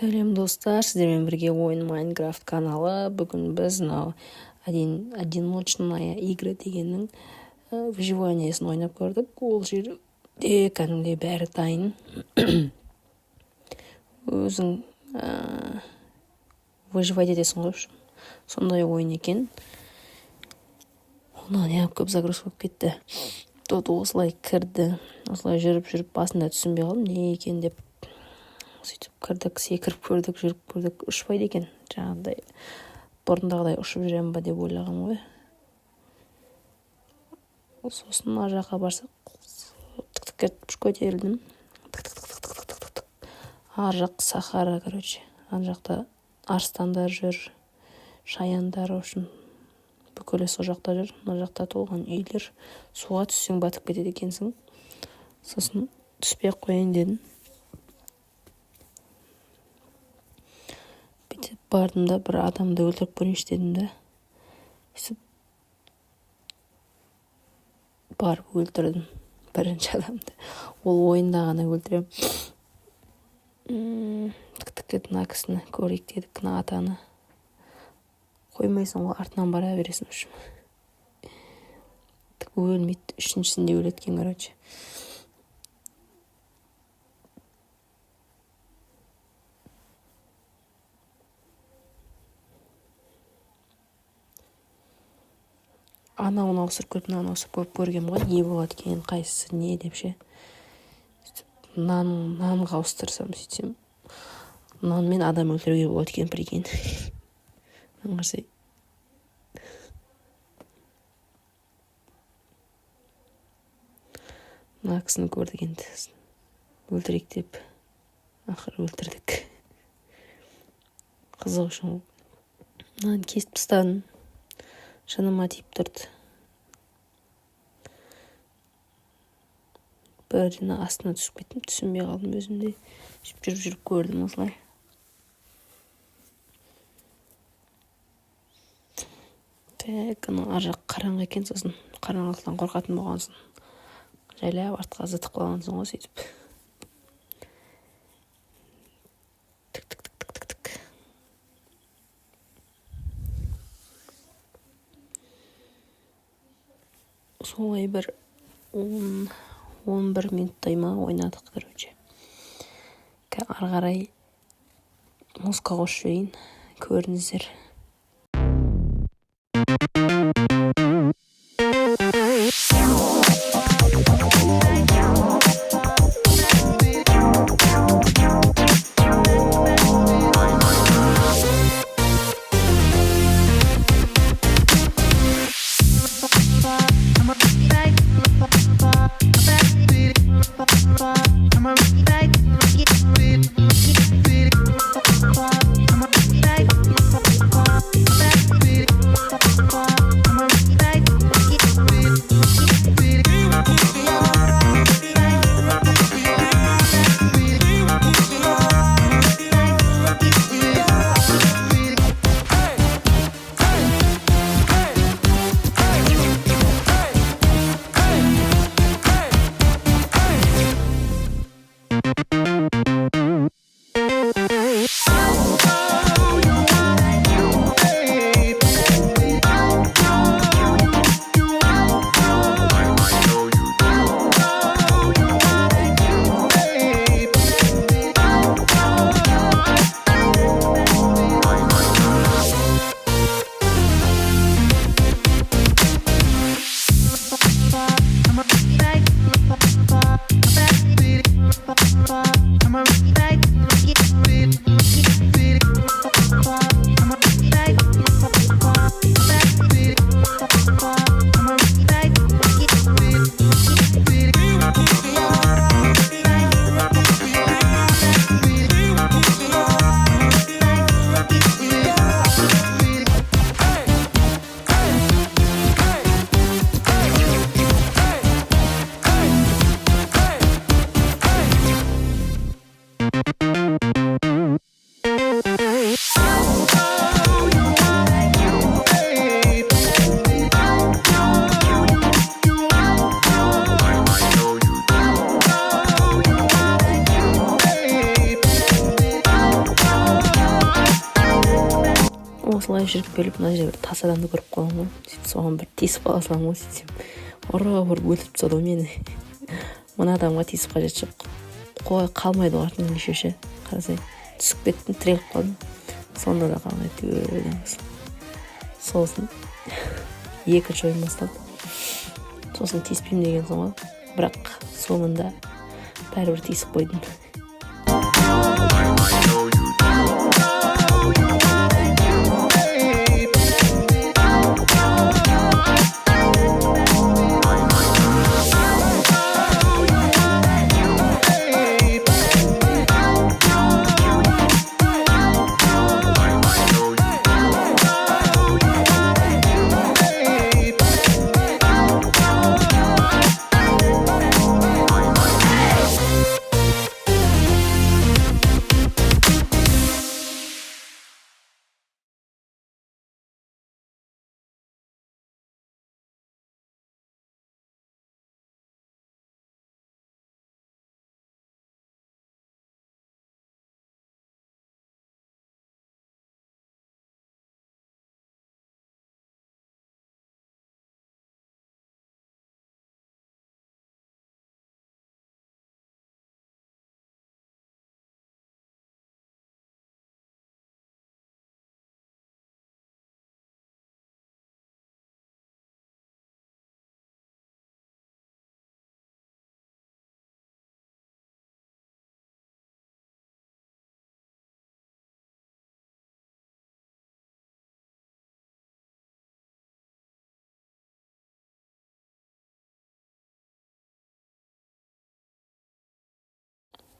Сәлем достар, сіздермен бірге ойын Майнкрафт каналы. Бүгін біз одиночная игры дегеннің выживаниесін ойнап көрдік. Ол жерде кәдімгідей бәрі дайын. Өзің выживать етесің ғой. Сондай ойын екен. Онда неғып көп загрузка болып кетті. Тот осылай кірді. Осылай жүріп басында түсінбей қалдым, не екен деп. Сөйтіп кірдік, секіріп көрдік, жүріп көрдік, ұшпайды екен. Жаңағыдай бұрындағыдай ұшып жүрем ба деп ойлаған ғой. Сосын ар жаққа барсақ, тік етіп көтерілдім. Ар жақ Сахара, короче. Ар жақта арыстандар жүр, шаяндар, үшін бүкілі сол жақта жүр. Мына жақта толған үйлер. Суға түссең батып кетеді екенсің. Сосын түспей қойын дедім. Бардым да бір адамды өлтіріп көрейінші дедім да. Барып өлтірдім бірінші адамды. Ол ойында ғана өлтірем. Тік мына кісіні көрейік дедік, мына атаны. Қоймайсың, ол артынан бара бересің үшін. Өлмейді, үшіншісінде өлеткен, короче. Анауын ауысырып көріп, мынауын ауысырып көріп көргем ғой, не болады екен, қайсысы не деп ше. Нанға ауыстырсам, сөйтсем, нанмен адам өлтіруге болады екен, прикинь. Қарсай. Мына кісіні көрдік енді. Өлтірек деп, ақыры өлтірдік. Қызық үшін. Мынаны кесіп тастадым. Шыныма тиіп тұрды. Бірден астына түсіп кеттім, түсінбей қалдым өзімде. Жүріп көрдім осылай. Ар жақ қараңғы екен, сосын қараңғылықтан қорқатын болғансың. Жайлап артқа зытып қалғансың ғой, сөйтіп. Солай бір 11 минуттай ма ойнадық, короче. Ары қарай музыка қосып жіберейін, көріңіздер. I'm солай жүріп келіп мына жерде бір тас адамды көріп қаламын ғой. Сөйтіп соған бір тиісіп қала саламын ғой, сөйтсем ұрып өлтіріп тастады ғой мені. Мына адамға тиісіп қажеті жоқ. Қой қалмайды ғой артынан еще ше. Қарасай түсіп кеттім, тіреліп қалдым. Сонда да қалмайды. Сосын екінші ойын басталды. Сосын тиіспеймін деген соң ғой. Бірақ соңында бәрібір тиісіп қойдым.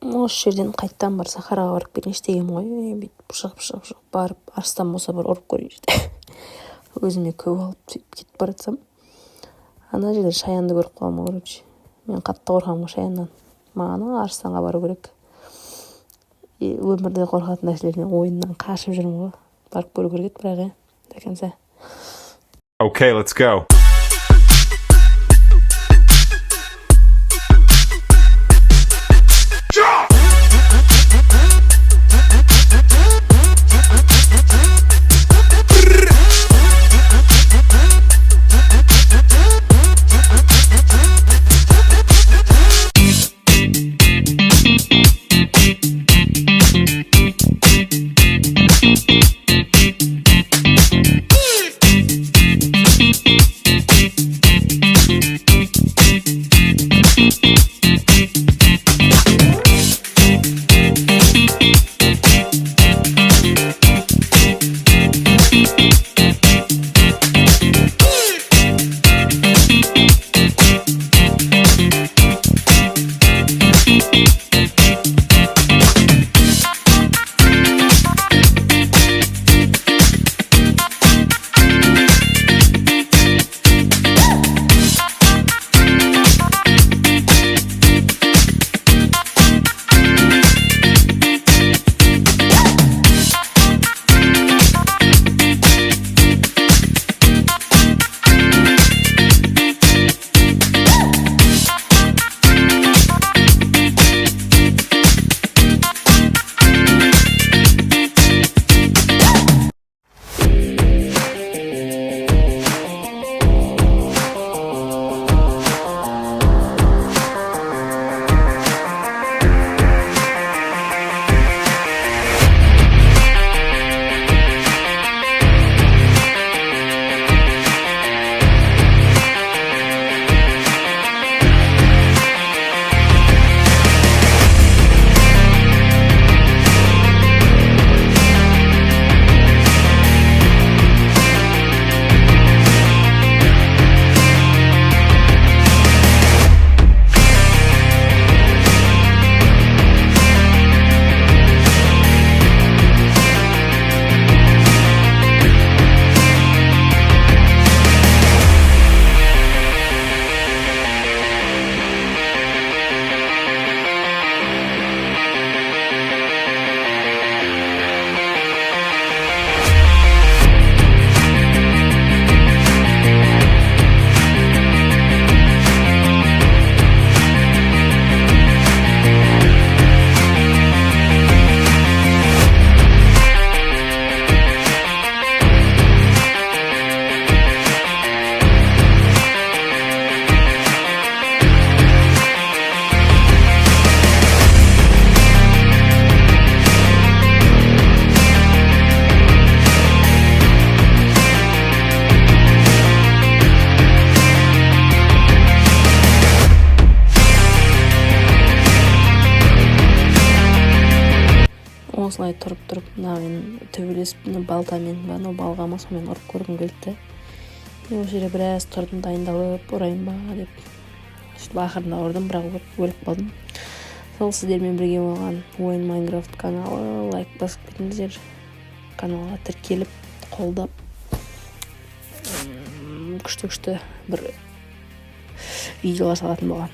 Осы жерден қайттан бар Сахараға барып келіңші деген ғой. Бүйтіп шығып барып арыстан болса бір ұрып көрейінші. Өзіме көп алып сөйтіп кетіп бара жатсам, ана жерде шаянды көріп қаламын, короче. Мен қатты қорқамын шаяннан. Маған арыстанға бару керек. Өмірде қорқатын нәрселерден ойыннан қашып жүрмін ғой. Барып көру керек еді, бірақ до конца. Okay, let's go. осылай тұрып мына мен төбелесіп балтамен анау балғама сонымен ұрып көргім келді. Осы жерде біраз тұрдым, дайындалып ұрайын ба деп. Ақырында ұрдым, бірақ өліп қалдым. Сол сіздермен бірге болған ойын Майнкрафт каналы, лайк басып кетіңіздер. Каналға тіркеліп, қолдап күшті бір видеолар салатын болған.